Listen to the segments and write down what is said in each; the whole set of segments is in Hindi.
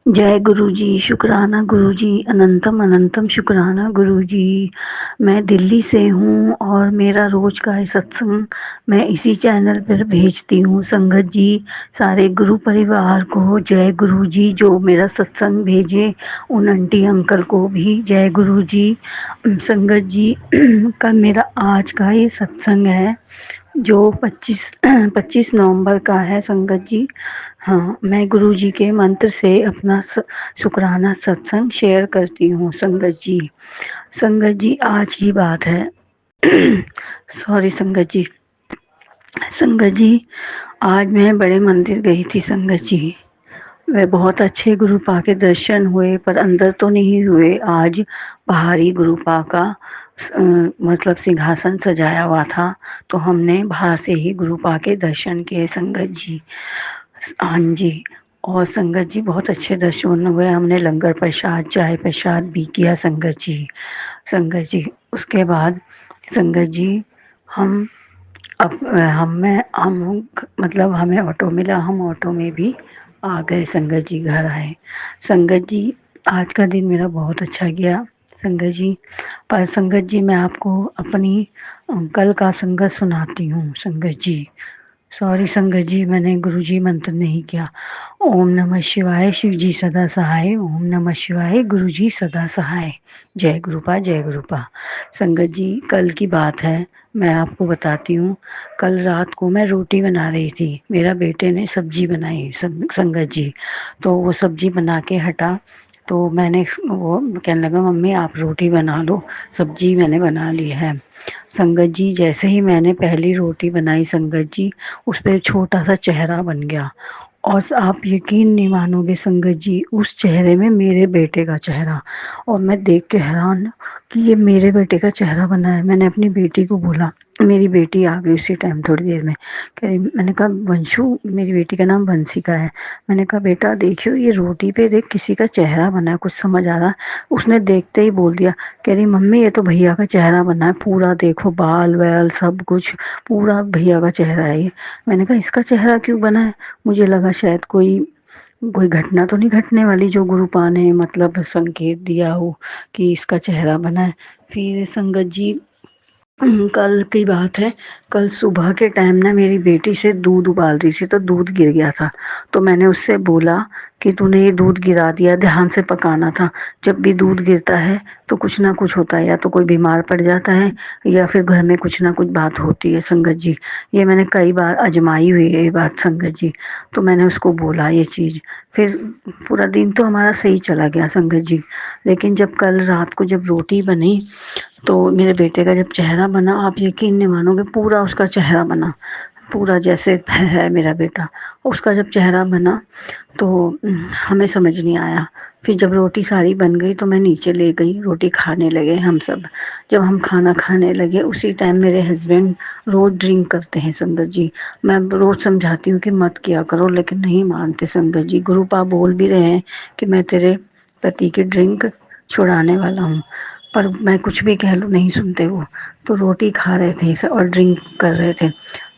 जय गुरु जी, शुक्राना गुरु जी, अनंतम अनंतम शुक्राना गुरु जी। मैं दिल्ली से हूँ और मेरा रोज का है सत्संग मैं इसी चैनल पर भेजती हूँ। संगत जी, सारे गुरु परिवार को जय गुरु जी। जो मेरा सत्संग भेजे उन आंटी अंकल को भी जय गुरु जी। संगत जी, कल मेरा आज का ये सत्संग है जो 25 नवंबर का है। संगत जी, हाँ, मैं गुरु जी के मंत्र से अपना शुक्राना सत्संग शेयर करती हूँ। संगत जी, संगत जी, आज की बात है सॉरी संगत जी। संगत जी, आज मैं बड़े मंदिर गई थी। संगत जी, वे बहुत अच्छे गुरुपा के दर्शन हुए, पर अंदर तो नहीं हुए। आज बाहरी गुरुपा का मतलब सिंहासन सजाया हुआ था, तो हमने बाहर से ही गुरुपा के दर्शन किए। संगत जी, हाँ जी। और संगत जी, बहुत अच्छे दर्शन हुए। हमने लंगर प्रसाद, चाय प्रसाद भी किया। संगत जी, संगत जी, उसके बाद संगत जी, हम अब हम मतलब हमें ऑटो मिला, हम ऑटो में भी आ गए। संगत जी, घर आए। संगत जी, आज का दिन मेरा बहुत अच्छा गया। संगत जी, पर संगत जी, मैं आपको अपनी कल का संगत सुनाती हूँ। संगत जी, सॉरी संगत जी, मैंने गुरु जी मंत्र नहीं किया। ओम नमः शिवाय, शिव जी सदा सहाय। ओम नमः शिवाय, गुरु जी सदा सहाय। जय गुरुपा, जय गुरुपा। संगत जी, कल की बात है, मैं आपको बताती हूँ। कल रात को मैं रोटी बना रही थी, मेरा बेटे ने सब्जी बनाई। संगत जी, तो वो सब्जी बना के हटा, तो मैंने वो कहने लगा, मम्मी आप रोटी बना लो, सब्जी मैंने बना ली है। संगत जी, जैसे ही मैंने पहली रोटी बनाई संगत जी, उस पर छोटा सा चेहरा बन गया। और आप यकीन नहीं मानोगे संगत जी, उस चेहरे में मेरे बेटे का चेहरा। और मैं देख के हैरान कि ये मेरे बेटे का चेहरा बना है। मैंने अपनी बेटी को बोला, मेरी बेटी आ गई उसी टाइम थोड़ी देर में। कह रही, मैंने कहा वंशु, मेरी बेटी का नाम वंशिका है। मैंने कहा बेटा देखियो, ये रोटी पे देख किसी का चेहरा बना है, कुछ समझ आ रहा। उसने देखते ही बोल दिया, कह रही मम्मी ये तो भैया का चेहरा बना है पूरा, देखो बाल वैल सब कुछ पूरा भैया का चेहरा है ये। मैंने कहा इसका चेहरा क्यों बना है? मुझे लगा शायद कोई कोई घटना तो नहीं घटने वाली, जो गुरुपा ने मतलब संकेत दिया हो कि इसका चेहरा बना है। फिर संगत जी, कल की बात है, कल सुबह के टाइम ना मेरी बेटी से दूध उबाल रही थी, तो दूध गिर गया था। तो मैंने उससे बोला कि तूने ये दूध गिरा दिया, ध्यान से पकाना था। जब भी दूध गिरता है तो कुछ ना कुछ होता है, या तो कोई बीमार पड़ जाता है या फिर घर में कुछ ना कुछ बात होती है। संगत जी, ये मैंने कई बार आजमाई हुई है ये बात। संगत जी, तो मैंने उसको बोला ये चीज़। फिर पूरा दिन तो हमारा सही चला गया संगत जी। लेकिन जब कल रात को जब रोटी बनी, तो मेरे बेटे का जब चेहरा बना, आप यकीन नहीं मानोगे, पूरा उसका चेहरा बना, पूरा जैसे है मेरा बेटा। उसका जब चेहरा बना तो हमें समझ नहीं आया। फिर जब रोटी सारी बन गई तो मैं नीचे ले गई, रोटी खाने लगे हम सब। जब हम खाना खाने लगे उसी टाइम मेरे हस्बैंड रोज़ ड्रिंक करते हैं संगत जी। मैं रोज़ समझाती हूँ कि मत किया करो, लेकिन नहीं मानते संगत जी। गुरुपा बोल भी रहे हैं कि मैं तेरे पति की ड्रिंक छुड़ाने वाला हूँ, पर मैं कुछ भी कह लूँ नहीं सुनते वो। तो रोटी खा रहे थे और ड्रिंक कर रहे थे।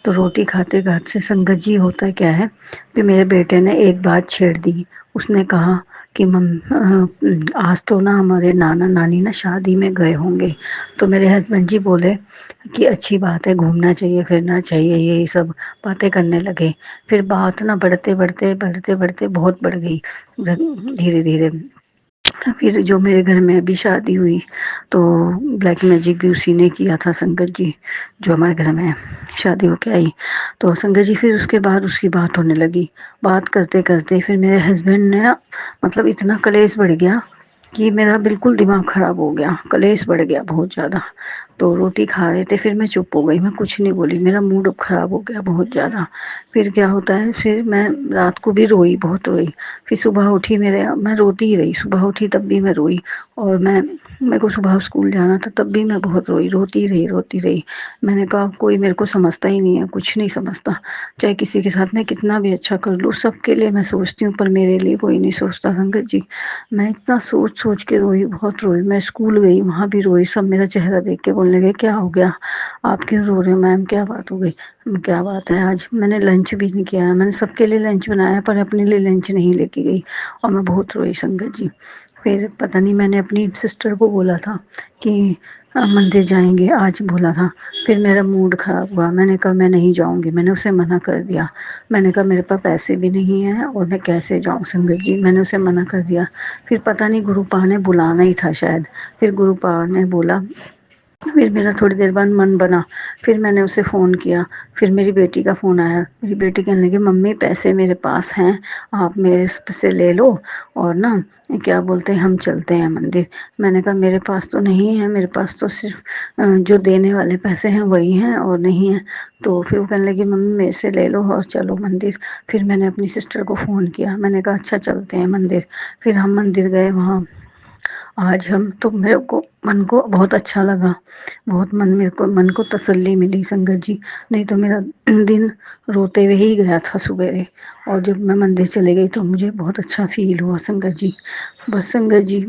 तो रोटी खाते खाते संगत जी, होता क्या है कि मेरे बेटे ने एक बात छेड़ दी। उसने कहा कि आज तो ना हमारे नाना नानी ना शादी में गए होंगे। तो मेरे हस्बैंड जी बोले कि अच्छी बात है, घूमना चाहिए फिरना चाहिए, यही सब बातें करने लगे। फिर बात ना बढ़ते बढ़ते बढ़ते बढ़ते बहुत बढ़ गई धीरे धीरे। फिर जो मेरे घर में अभी शादी हुई, तो ब्लैक मैजिक भी उसी ने किया था संगत जी, जो हमारे घर में शादी होके आई। तो संगत जी, फिर उसके बाद उसकी बात होने लगी। बात करते करते फिर मेरे हस्बैंड ने ना, मतलब इतना कलेश बढ़ गया कि मेरा बिल्कुल दिमाग ख़राब हो गया, कलेश बढ़ गया बहुत ज़्यादा। तो रोटी खा रहे थे, फिर मैं चुप हो गई, मैं कुछ नहीं बोली, मेरा मूड अब ख़राब हो गया बहुत ज़्यादा। फिर क्या होता है, फिर मैं रात को भी रोई, बहुत रोई। फिर सुबह उठी, मैं रोती ही रही, सुबह उठी तब भी मैं रोई। और मेरे को सुबह स्कूल जाना था तब भी मैं बहुत रोई, रोती रही रोती रही। मैंने कहा कोई मेरे को समझता ही नहीं है, कुछ नहीं समझता। चाहे किसी के साथ मैं कितना भी अच्छा कर लूँ, सबके लिए मैं सोचती हूँ, पर मेरे लिए कोई नहीं सोचता संगत जी। मैं इतना सोच सोच के रोई, बहुत रोई। मैं स्कूल गई, वहाँ भी रोई, सब मेरा चेहरा देख के बोलने लगे, क्या हो गया, आप क्यों रो रहे हो मैम, क्या बात हो गई। क्या बात है, आज मैंने लंच भी नहीं किया है, मैंने सबके लिए लंच बनाया पर अपने लिए लंच नहीं लेके गई और मैं बहुत रोई संगत जी। फिर पता नहीं, मैंने अपनी सिस्टर को बोला था कि मंदिर जाएंगे आज बोला था, फिर मेरा मूड ख़राब हुआ, मैंने कहा मैं नहीं जाऊंगी, मैंने उसे मना कर दिया। मैंने कहा मेरे पास पैसे भी नहीं हैं और मैं कैसे जाऊं संगत जी, मैंने उसे मना कर दिया। फिर पता नहीं गुरुपा ने बुलाना ही था शायद, फिर गुरुपा ने बोला, फिर मेरा थोड़ी देर बाद मन बना, फिर मैंने उसे फ़ोन किया। फिर मेरी बेटी का फ़ोन आया, मेरी बेटी कहने लगी मम्मी पैसे मेरे पास हैं, आप मेरे से ले लो और ना क्या बोलते हैं हम चलते हैं मंदिर। मैंने कहा मेरे पास तो नहीं है, मेरे पास तो सिर्फ जो देने वाले पैसे हैं वही हैं और नहीं है। तो फिर वो कहने लगी मम्मी मेरे से ले लो और चलो मंदिर। फिर मैंने अपनी सिस्टर को फ़ोन किया, मैंने कहा अच्छा चलते हैं मंदिर। फिर हम मंदिर गए वहाँ। आज हम तो मेरे को मन को बहुत अच्छा लगा, बहुत मेरे को मन को तसल्ली मिली संगत जी। नहीं तो मेरा दिन रोते हुए ही गया था सवेरे, और जब मैं मंदिर चली गई तो मुझे बहुत अच्छा फील हुआ संगत जी। बस संगत जी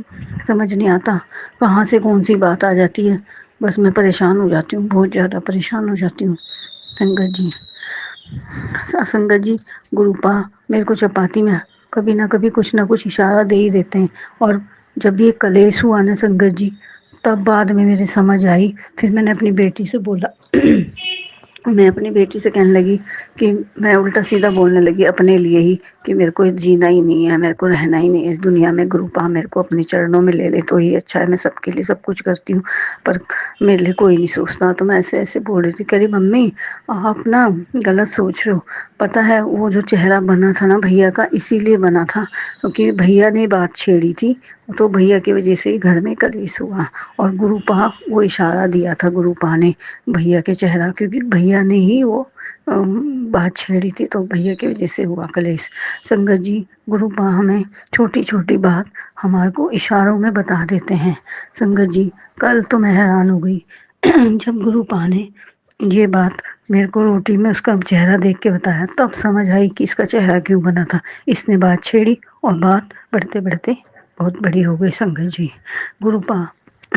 समझ नहीं आता कहाँ से कौन सी बात आ जाती है, बस मैं परेशान हो जाती हूँ, बहुत ज़्यादा परेशान हो जाती हूँ संगत जी। संगत जी गुरुपा मेरे को चपाती में कभी ना कभी कुछ ना कुछ इशारा दे ही देते हैं, और जब ये कलेश हुआ ना संगत जी, तब बाद में मेरे समझ आई। फिर मैंने अपनी बेटी से बोला मैं अपनी बेटी से कहने लगी कि मैं उल्टा सीधा बोलने लगी अपने लिए ही कि मेरे को जीना ही नहीं है, मेरे को रहना ही नहीं है इस दुनिया में, गुरुपा मेरे को अपने चरणों में ले ले तो ही अच्छा है, मैं सबके लिए सब कुछ करती हूँ पर मेरे लिए कोई नहीं सोचता। तो मैं ऐसे ऐसे बोल रही थी, कह रही मम्मी आप ना गलत सोच रहे हो, पता है वो जो चेहरा बना था ना भैया का इसीलिए बना था क्योंकि भैया ने बात छेड़ी थी, तो भैया की वजह से ही घर में कलेश हुआ। और गुरुपा वो इशारा दिया था गुरुपा ने भैया के चेहरा, क्योंकि भैया ने ही वो बात छेड़ी थी तो भैया की वजह से हुआ कलेश। संगत जी गुरुपा हमें छोटी छोटी बात हमारे को इशारों में बता देते हैं। संगत जी कल तो मैं हैरान हो गई जब गुरुपा ने ये बात मेरे को रोटी में उसका चेहरा देख के बताया, तब समझ आई कि इसका चेहरा क्यों बना था। इसने बात छेड़ी और बात बढ़ते बढ़ते बहुत बड़ी हो गई संगत जी। गुरुपा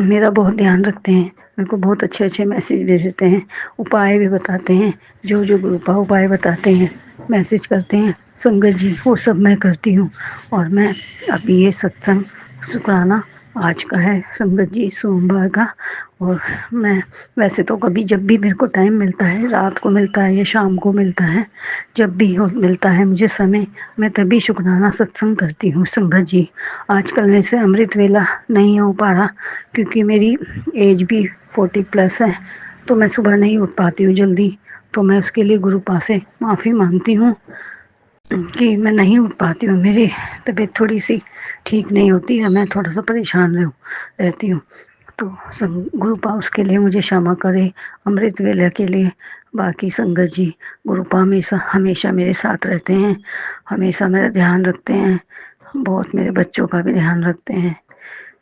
मेरा बहुत ध्यान रखते हैं, मेरे को बहुत अच्छे अच्छे मैसेज भेज देते हैं, उपाय भी बताते हैं, जो जो गुरुपा उपाय बताते हैं मैसेज करते हैं संगत जी वो सब मैं करती हूँ। और मैं अभी ये सत्संग शुक्राना आज का है संगत जी, सोमवार का। और मैं वैसे तो कभी जब भी मेरे को टाइम मिलता है, रात को मिलता है या शाम को मिलता है, जब भी मिलता है मुझे समय, मैं तभी शुक्राना सत्संग करती हूँ संगत जी। आजकल वैसे अमृत वेला नहीं हो पा रहा क्योंकि मेरी एज भी 40+ है, तो मैं सुबह नहीं उठ पाती हूँ जल्दी, तो मैं उसके लिए गुरुपा से माफ़ी मांगती हूँ कि मैं नहीं उठ पाती हूँ, मेरी तबीयत थोड़ी सी ठीक नहीं होती है, मैं थोड़ा सा परेशान रहती हूँ। तो गुरुपा उसके लिए मुझे क्षमा करे, अमृत वेला के लिए। बाकी संगत जी गुरुपा हमेशा हमेशा मेरे साथ रहते हैं, हमेशा मेरा ध्यान रखते हैं, बहुत मेरे बच्चों का भी ध्यान रखते हैं।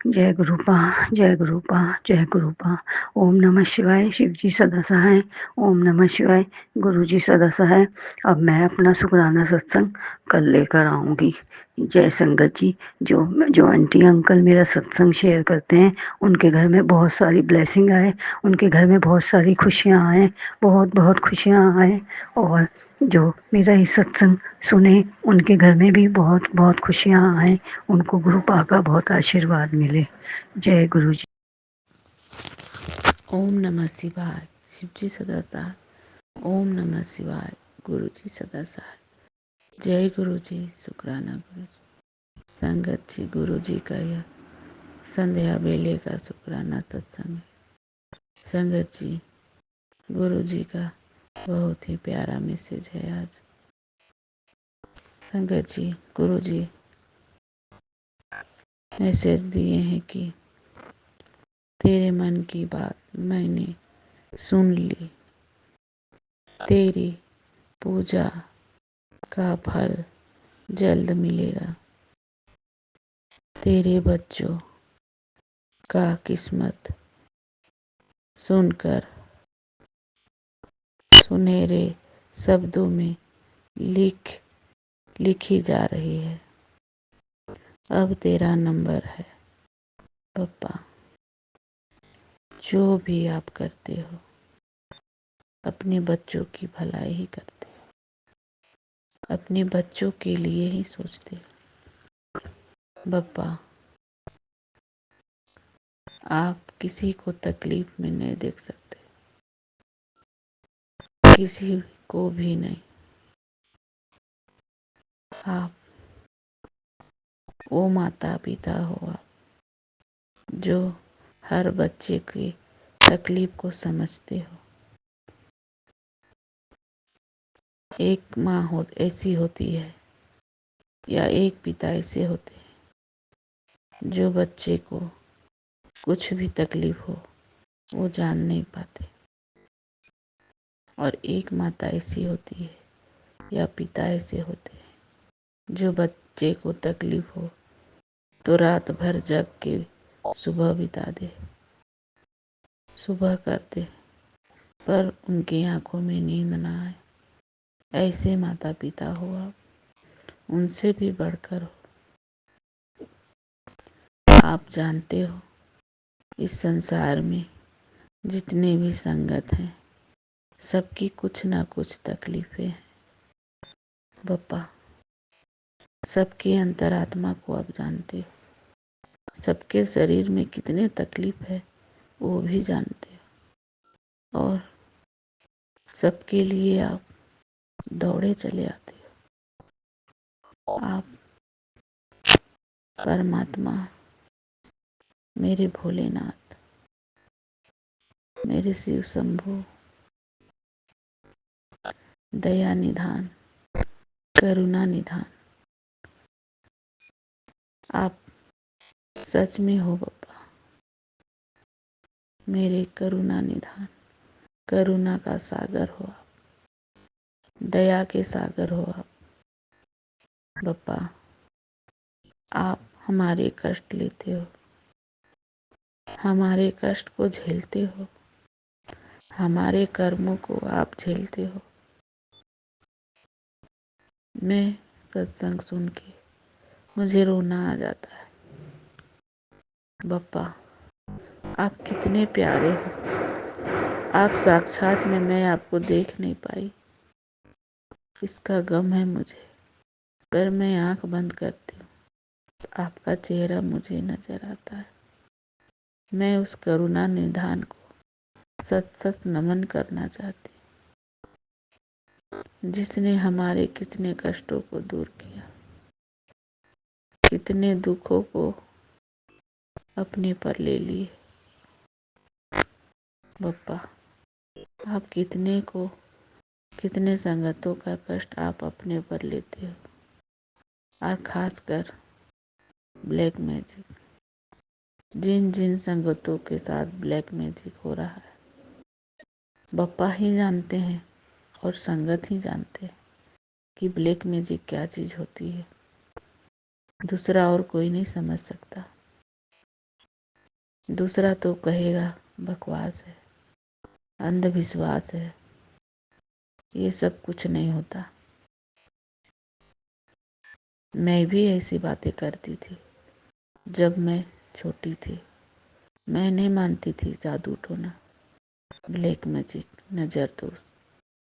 जय गुरुपा, जय गुरुपा, जय गुरुपा। ओम नमः शिवाय। शिव जी सदा सहाय। ओम नमः शिवाय। गुरु जी सदा सहाय। अब मैं अपना शुक्राना सत्संग कल लेकर आऊँगी। जय संगत जी। जो जो आंटी अंकल मेरा सत्संग शेयर करते हैं उनके घर में बहुत सारी ब्लेसिंग आए, उनके घर में बहुत सारी खुशियाँ आए, बहुत बहुत खुशियाँ आए। और जो मेरा ये सत्संग सुने उनके घर में भी बहुत बहुत खुशियाँ आए, उनको गुरुपा का बहुत आशीर्वाद मिले। जय गुरु जी। ओम नमः शिवाय। शिव जी सदा साथ। ओम नमः शिवाय। गुरु जी सदा साथ। जय गुरु जी। शुक्राना गुरु जी। संगत जी गुरु जी का यह संध्या बेले का शुक्राना सत्संग है। संगत जी गुरु जी का बहुत ही प्यारा मैसेज है आज। संगत जी गुरु जी मैसेज दिए हैं कि तेरे मन की बात मैंने सुन ली, तेरी पूजा का फल जल्द मिलेगा, तेरे बच्चों का किस्मत सुनकर सुनहरे शब्दों में लिखी जा रही है। अब तेरा नंबर है पप्पा, जो भी आप करते हो अपने बच्चों की भलाई ही करते हो, अपने बच्चों के लिए ही सोचते हो। बप्पा, आप किसी को तकलीफ में नहीं देख सकते, किसी को भी नहीं। आप वो माता पिता हो आप, जो हर बच्चे की तकलीफ को समझते हो। एक माँ ऐसी होती है या एक पिता ऐसे होते हैं जो बच्चे को कुछ भी तकलीफ हो वो जान नहीं पाते, और एक माता ऐसी होती है या पिता ऐसे होते हैं जो बच्चे को तकलीफ हो तो रात भर जग के सुबह बिता दे, सुबह कर दे, पर उनकी आंखों में नींद ना आए। ऐसे माता पिता हो आप, उनसे भी बढ़कर हो। आप जानते हो इस संसार में जितने भी संगत हैं सबकी कुछ ना कुछ तकलीफें हैं। बप्पा, सबके अंतरात्मा को आप जानते हो, सबके शरीर में कितने तकलीफ है वो भी जानते हो, और सबके लिए आप दौड़े चले आते हो। आप परमात्मा, मेरे भोलेनाथ, मेरे शिव शंभु, दया निधान, करुणा निधान, आप सच में हो बप्पा, मेरे करुणा निधान। करुणा का सागर हो आप, दया के सागर हो आप। बप्पा, आप हमारे कष्ट लेते हो, हमारे कष्ट को झेलते हो, हमारे कर्मों को आप झेलते हो। मैं सत्संग सुन के मुझे रोना आ जाता है। बप्पा, आप कितने प्यारे हो, आप साक्षात में, मैं आपको देख नहीं पाई, इसका गम है मुझे, पर मैं आंख बंद करती हूँ तो आपका चेहरा मुझे नजर आता है। मैं उस करुणा निधान को सत सत नमन करना चाहती हूँ, जिसने हमारे कितने कष्टों को दूर किया, कितने दुखों को अपने पर ले लिए। बप्पा, आप कितने संगतों का कष्ट आप अपने पर लेते हो, और खासकर ब्लैक मैजिक, जिन जिन संगतों के साथ ब्लैक मैजिक हो रहा है, बप्पा ही जानते हैं और संगत ही जानते हैं कि ब्लैक मैजिक क्या चीज होती है। दूसरा और कोई नहीं समझ सकता। दूसरा तो कहेगा बकवास है, अंधविश्वास है, ये सब कुछ नहीं होता। मैं भी ऐसी बातें करती थी जब मैं छोटी थी। मैं नहीं मानती थी जादू टोना, ब्लैक मैजिक, नज़र दोस्त,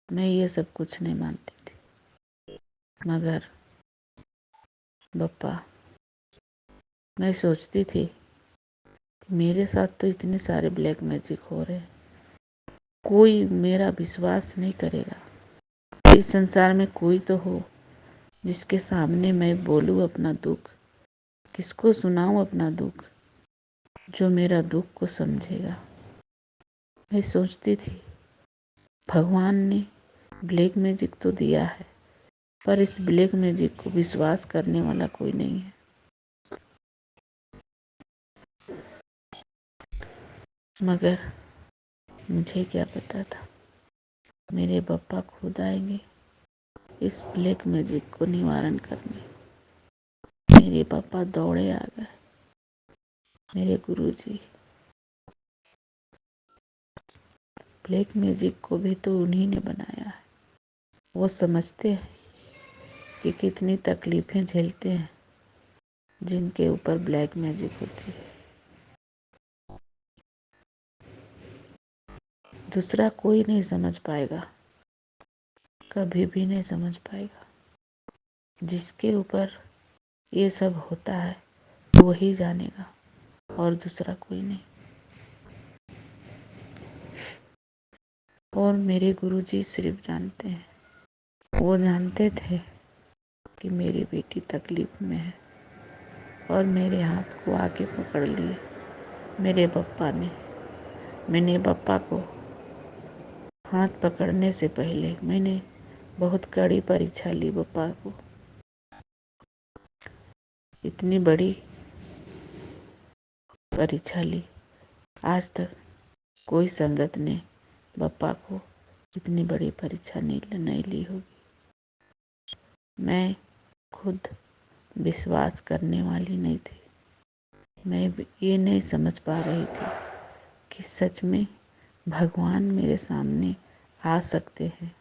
मैं ये सब कुछ नहीं मानती थी। मगर बप्पा, मैं सोचती थी मेरे साथ तो इतने सारे ब्लैक मैजिक हो रहे हैं, कोई मेरा विश्वास नहीं करेगा। इस संसार में कोई तो हो जिसके सामने मैं बोलूं अपना दुख, किसको सुनाऊं अपना दुख, जो मेरा दुख को समझेगा। मैं सोचती थी भगवान ने ब्लैक मैजिक तो दिया है, पर इस ब्लैक मैजिक को विश्वास करने वाला कोई नहीं है। मगर मुझे क्या पता था मेरे बप्पा खुद आएंगे इस ब्लैक मैजिक को निवारण करने। मेरे पापा दौड़े आ गए। मेरे गुरुजी, ब्लैक मैजिक को भी तो उन्हीं ने बनाया है। वो समझते हैं कि कितनी तकलीफें झेलते हैं जिनके ऊपर ब्लैक मैजिक होती है। दूसरा कोई नहीं समझ पाएगा, कभी भी नहीं समझ पाएगा। जिसके ऊपर ये सब होता है वो ही जानेगा, और दूसरा कोई नहीं। और मेरे गुरुजी सिर्फ जानते हैं। वो जानते थे कि मेरी बेटी तकलीफ में है, और मेरे हाथ को आके पकड़ लिए मेरे पप्पा ने। मैंने पप्पा को हाथ पकड़ने से पहले मैंने बहुत कड़ी परीक्षा ली पप्पा को। इतनी बड़ी परीक्षा ली, आज तक कोई संगत ने पप्पा को इतनी बड़ी परीक्षा नहीं ली होगी। मैं खुद विश्वास करने वाली नहीं थी। मैं ये नहीं समझ पा रही थी कि सच में भगवान मेरे सामने आ सकते हैं।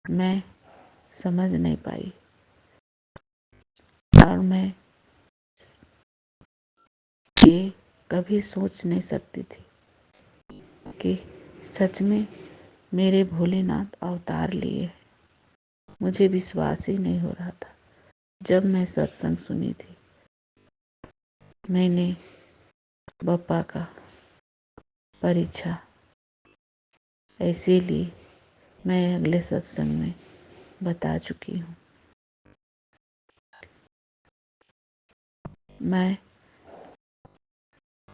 मैं समझ नहीं पाई, और मैं ये कभी सोच नहीं सकती थी कि सच में मेरे भोलेनाथ अवतार लिए। मुझे विश्वास ही नहीं हो रहा था। जब मैं सत्संग सुनी थी, मैंने बप्पा का परीक्षा ऐसे ली, मैं अगले सत्संग में बता चुकी हूँ। मैं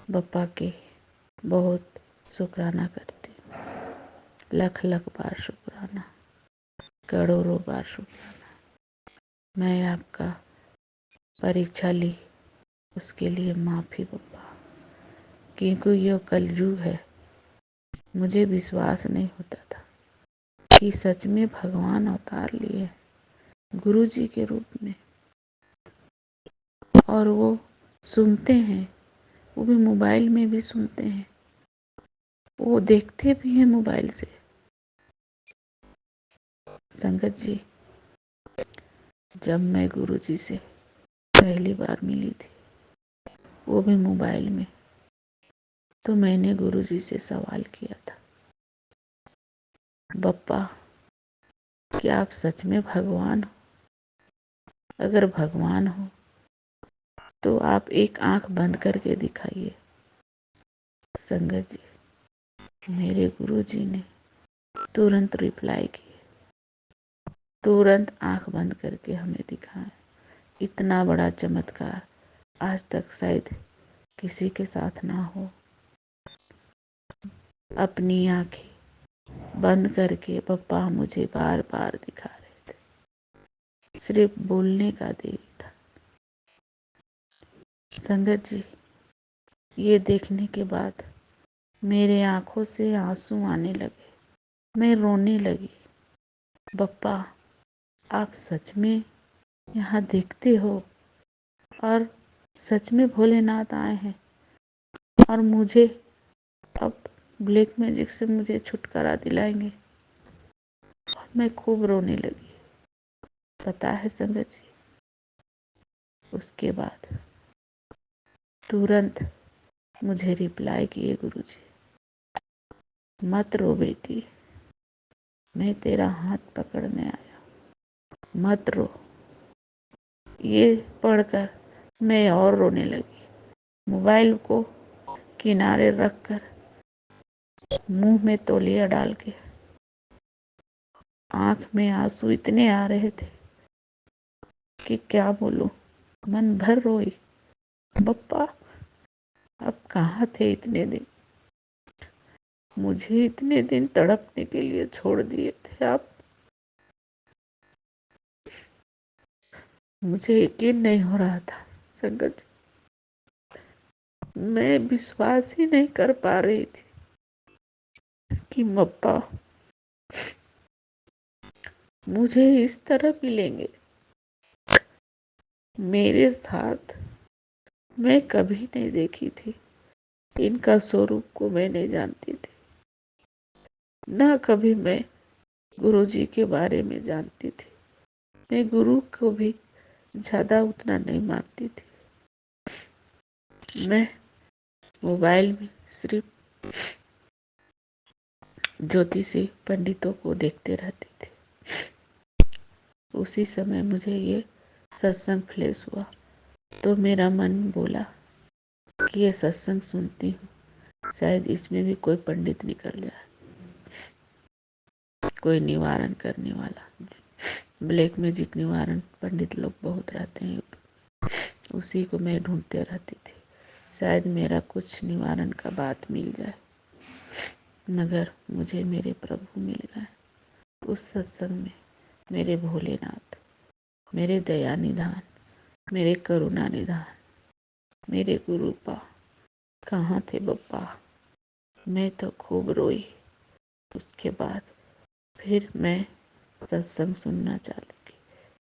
बप्पा के बहुत शुक्राना करती हूँ, लख लख बार शुक्राना, करोड़ों बार शुक्राना। मैं आपका परीक्षा ली, उसके लिए माफ़ी बप्पा, क्योंकि यह कलयुग है। मुझे विश्वास नहीं होता था कि सच में भगवान अवतार लिए गुरु जी के रूप में, और वो सुनते हैं, वो भी मोबाइल में भी सुनते हैं, वो देखते भी हैं मोबाइल से। संगत जी, जब मैं गुरु जी से पहली बार मिली थी, वो भी मोबाइल में, तो मैंने गुरु जी से सवाल किया था, बप्पा क्या आप सच में भगवान हो? अगर भगवान हो तो आप एक आंख बंद करके दिखाइए। संगत जी, मेरे गुरु जी ने तुरंत रिप्लाई किए, तुरंत आंख बंद करके हमें दिखाएं। इतना बड़ा चमत्कार आज तक शायद किसी के साथ ना हो। अपनी आंखें बंद करके पप्पा मुझे बार बार दिखा रहे थे, सिर्फ बोलने का देरी था। संगत जी, ये देखने के बाद मेरे आंखों से आंसू आने लगे, मैं रोने लगी। बप्पा आप सच में यहाँ देखते हो, और सच में भोलेनाथ आए हैं, और मुझे अब ब्लैक मैजिक से मुझे छुटकारा दिलाएंगे। मैं खूब रोने लगी। पता है संगत जी, उसके बाद तुरंत मुझे रिप्लाई किए गुरुजी, मत रो बेटी, मैं तेरा हाथ पकड़ने आया, मत रो। ये पढ़कर मैं और रोने लगी। मोबाइल को किनारे रखकर मुंह में तौलिया डाल के आंख में आंसू इतने आ रहे थे कि क्या बोलूं, मन भर रोई। बप्पा अब कहाँ थे इतने दिन? मुझे इतने दिन तड़पने के लिए छोड़ दिए थे आप। मुझे यकीन नहीं हो रहा था संगत जी, मैं विश्वास ही नहीं कर पा रही थी कि बप्पा मुझे इस तरह मिलेंगे। मेरे साथ मैं कभी नहीं देखी थी, इनका स्वरूप को मैं नहीं जानती थी, ना कभी मैं गुरु जी के बारे में जानती थी। मैं गुरु को भी ज़्यादा उतना नहीं मानती थी। मैं मोबाइल में सिर्फ ज्योतिषी पंडितों को देखते रहती थी। उसी समय मुझे ये सत्संग फ्लैश हुआ, तो मेरा मन बोला कि ये सत्संग सुनती हूँ, शायद इसमें भी कोई पंडित निकल जाए, कोई निवारण करने वाला। ब्लैक मैजिक निवारण पंडित लोग बहुत रहते हैं, उसी को मैं ढूंढते रहती थी, शायद मेरा कुछ निवारण का बात मिल जाए। मगर मुझे मेरे प्रभु मिल गए उस सत्संग में, मेरे भोलेनाथ, मेरे दया निधान, मेरे करुणा निधान, मेरे गुरुपा। कहाँ थे बप्पा? मैं तो खूब रोई। उसके बाद फिर मैं सत्संग सुनना चालू की,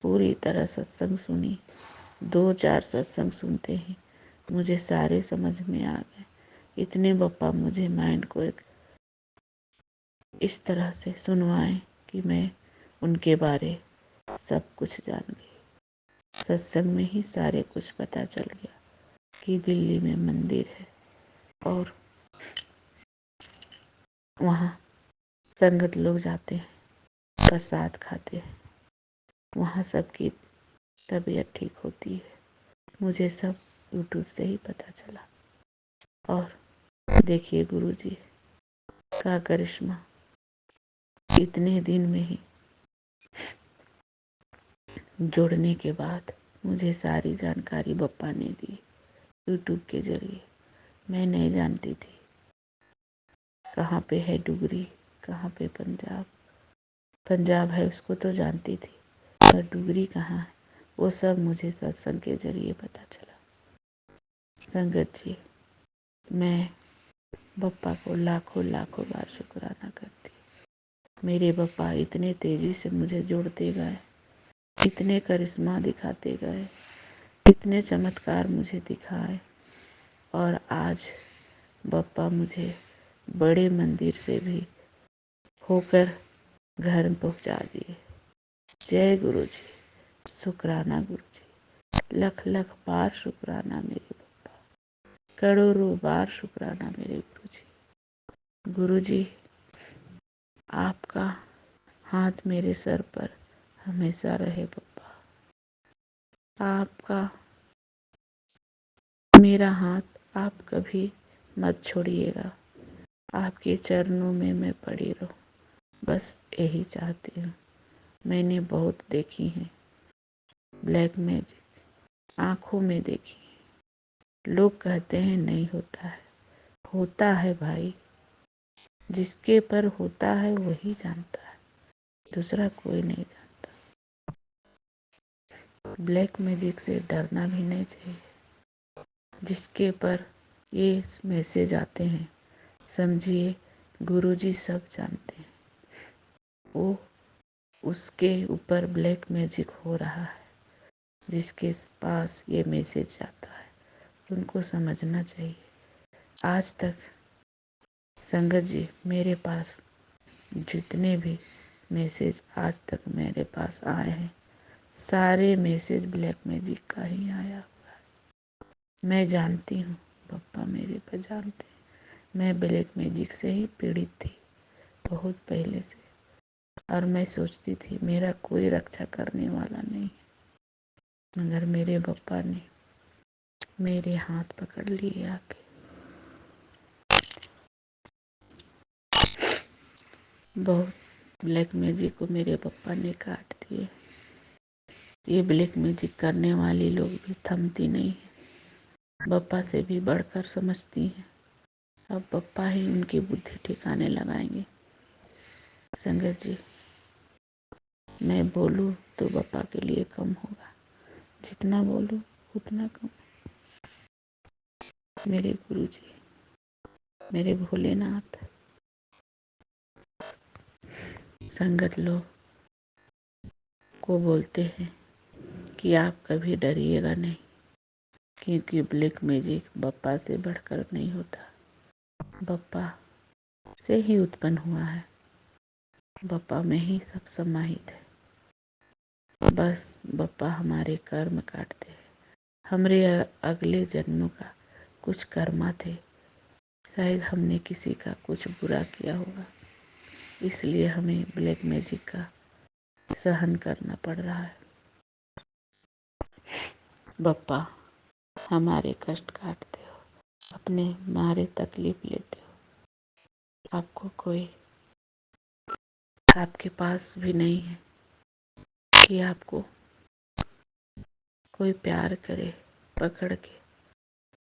पूरी तरह सत्संग सुनी। 2-4 सत्संग सुनते ही मुझे सारे समझ में आ गए। इतने बप्पा मुझे माइंड को एक इस तरह से सुनवाए कि मैं उनके बारे सब कुछ जान गई। सत्संग में ही सारे कुछ पता चल गया कि दिल्ली में मंदिर है और वहाँ संगत लोग जाते हैं, प्रसाद खाते हैं, वहाँ सबकी तबीयत ठीक होती है। मुझे सब यूट्यूब से ही पता चला। और देखिए गुरुजी का करिश्मा, इतने दिन में ही जुड़ने के बाद मुझे सारी जानकारी बप्पा ने दी यूट्यूब के जरिए। मैं नहीं जानती थी कहाँ पे है डुगरी, कहाँ पे पंजाब। पंजाब है उसको तो जानती थी, पर डुगरी कहाँ है वो सब मुझे सत्संग के जरिए पता चला। संगत जी, मैं बप्पा को लाखों लाखों बार शुक्राना करती। मेरे बप्पा इतने तेजी से मुझे जोड़ते गए, इतने करिश्मा दिखाते गए, इतने चमत्कार मुझे दिखाए, और आज बप्पा मुझे बड़े मंदिर से भी होकर घर पहुंचा दिए। जय गुरु जी, शुक्राना गुरु जी, लख लख बार शुक्राना मेरे बप्पा, करोड़ों बार शुक्राना मेरे गुरु जी। गुरु जी, आपका हाथ मेरे सर पर हमेशा रहे बप्पा। आपका मेरा हाथ आप कभी मत छोड़िएगा। आपके चरणों में मैं पड़ी रहूं, बस यही चाहती हूँ। मैंने बहुत देखी है ब्लैक मैजिक, आंखों में देखी है। लोग कहते हैं नहीं होता है, होता है भाई। जिसके पर होता है वही जानता है, दूसरा कोई नहीं जानता। ब्लैक मैजिक से डरना भी नहीं चाहिए। जिसके पर ये मैसेज आते हैं, समझिए गुरुजी सब जानते हैं। वो उसके ऊपर ब्लैक मैजिक हो रहा है। जिसके पास ये मैसेज आता है उनको समझना चाहिए। आज तक संगत जी, मेरे पास जितने भी मैसेज आज तक मेरे पास आए हैं, सारे मैसेज ब्लैक मैजिक का ही आया हुआ है। मैं जानती हूँ, पप्पा मेरे पर जानते हैं, मैं ब्लैक मैजिक से ही पीड़ित थी बहुत पहले से। और मैं सोचती थी मेरा कोई रक्षा करने वाला नहीं है, मगर मेरे पप्पा ने मेरे हाथ पकड़ लिए आके। बहुत ब्लैक मैजिक को मेरे पप्पा ने काट दिए। ये ब्लैक मैजिक करने वाले लोग भी थमती नहीं है, पप्पा से भी बढ़कर समझती हैं। अब पप्पा ही उनकी बुद्धि ठिकाने लगाएंगे। संगत जी, मैं बोलूँ तो पप्पा के लिए कम होगा, जितना बोलूँ उतना कम। मेरे गुरु जी, मेरे भोलेनाथ, संगत लोग को बोलते हैं कि आप कभी डरिएगा नहीं, क्योंकि ब्लैक मैजिक बप्पा से बढ़कर नहीं होता, बप्पा से ही उत्पन्न हुआ है, बप्पा में ही सब समाहित है। बस बप्पा हमारे कर्म काटते हैं। हमारे अगले जन्मों का कुछ कर्मा थे, शायद हमने किसी का कुछ बुरा किया होगा, इसलिए हमें ब्लैक मैजिक का सहन करना पड़ रहा है। बप्पा, हमारे कष्ट काटते हो, अपने मारे तकलीफ लेते हो। आपको कोई आपके पास भी नहीं है कि आपको कोई प्यार करे पकड़ के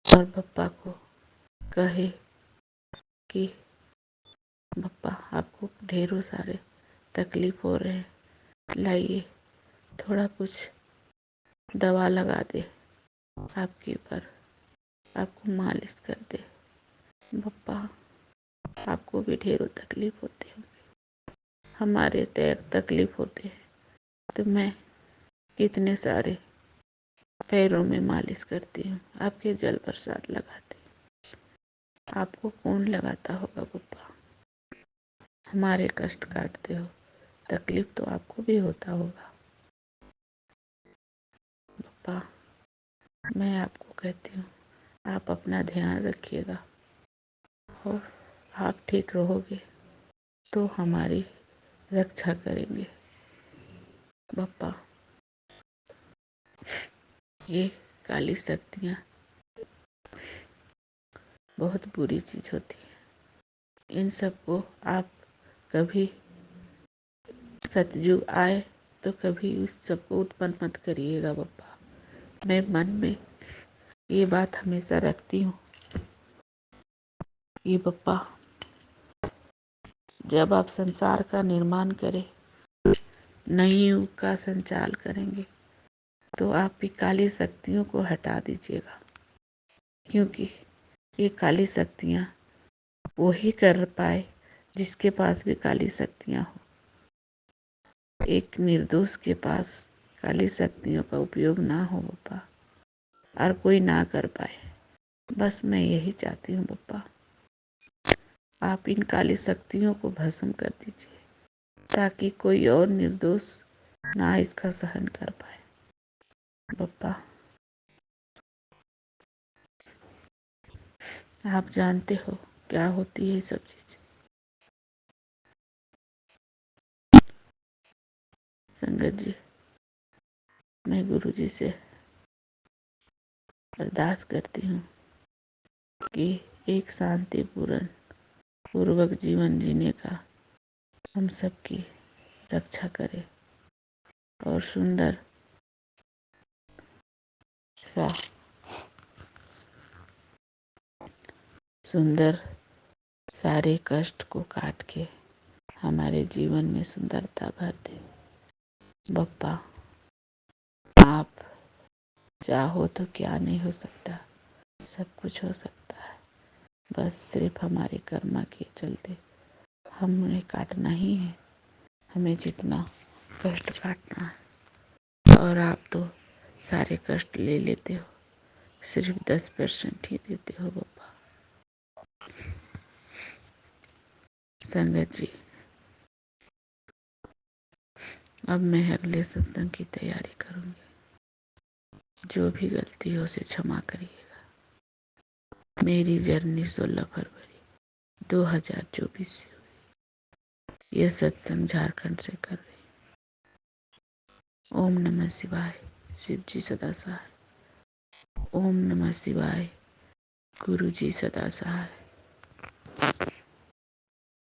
और बप्पा को कहे कि बप्पा आपको ढेरों सारे तकलीफ हो रहे हैं, लाइए थोड़ा कुछ दवा लगा दे आपके ऊपर, आपको मालिश कर दे। बप्पा, आपको भी ढेरों तकलीफ होते हैं, हमारे तकलीफ होते हैं, तो मैं इतने सारे पैरों में मालिश करती हूँ, आपके जल प्रसाद लगाती हूँ। आपको कौन लगाता होगा बप्पा? हमारे कष्ट काटते हो, तकलीफ तो आपको भी होता होगा। बप्पा, मैं आपको कहती हूँ, आप अपना ध्यान रखिएगा और आप ठीक रहोगे तो हमारी रक्षा करेंगे। बप्पा, ये काली शक्तियाँ बहुत बुरी चीज़ होती है। इन सबको आप कभी सतयुग आए तो कभी उस सबको उत्पन्न मत करिएगा बप्पा। मैं मन में ये बात हमेशा रखती हूँ कि बप्पा, जब आप संसार का निर्माण करें, नई युग का संचार करेंगे, तो आप भी काली शक्तियों को हटा दीजिएगा, क्योंकि ये काली शक्तियाँ वो ही कर पाए जिसके पास भी काली शक्तियाँ हो। एक निर्दोष के पास काली शक्तियों का उपयोग ना हो बप्पा, और कोई ना कर पाए। बस मैं यही चाहती हूँ बप्पा, आप इन काली शक्तियों को भस्म कर दीजिए ताकि कोई और निर्दोष ना इसका सहन कर पाए। बप्पा, आप जानते हो क्या होती है ये सब चीज। संगत जी, मैं गुरु जी से अरदास करती हूँ कि एक शांतिपूर्ण पूर्वक जीवन जीने का हम सबकी रक्षा करे और सुंदर सारे कष्ट को काट के हमारे जीवन में सुंदरता भर दे। बप्पा, आप चाहो तो क्या नहीं हो सकता, सब कुछ हो सकता है। बस सिर्फ हमारे कर्म के चलते हमने काटना ही है, हमें जितना कष्ट काटना है। और आप तो सारे कष्ट ले लेते हो, सिर्फ 10% ही देते हो बप्पा। संगत जी, अब मैं अगले सत्संग की तैयारी करूँगी। जो भी गलती हो उसे क्षमा करिएगा। मेरी जर्नी 16 फरवरी 2024 से हुई। यह सत्संग झारखंड से कर रही। ओम नमः शिवाय। शिव जी सदा सहाय। ओम नमः शिवाय। गुरु जी सदा सहाय।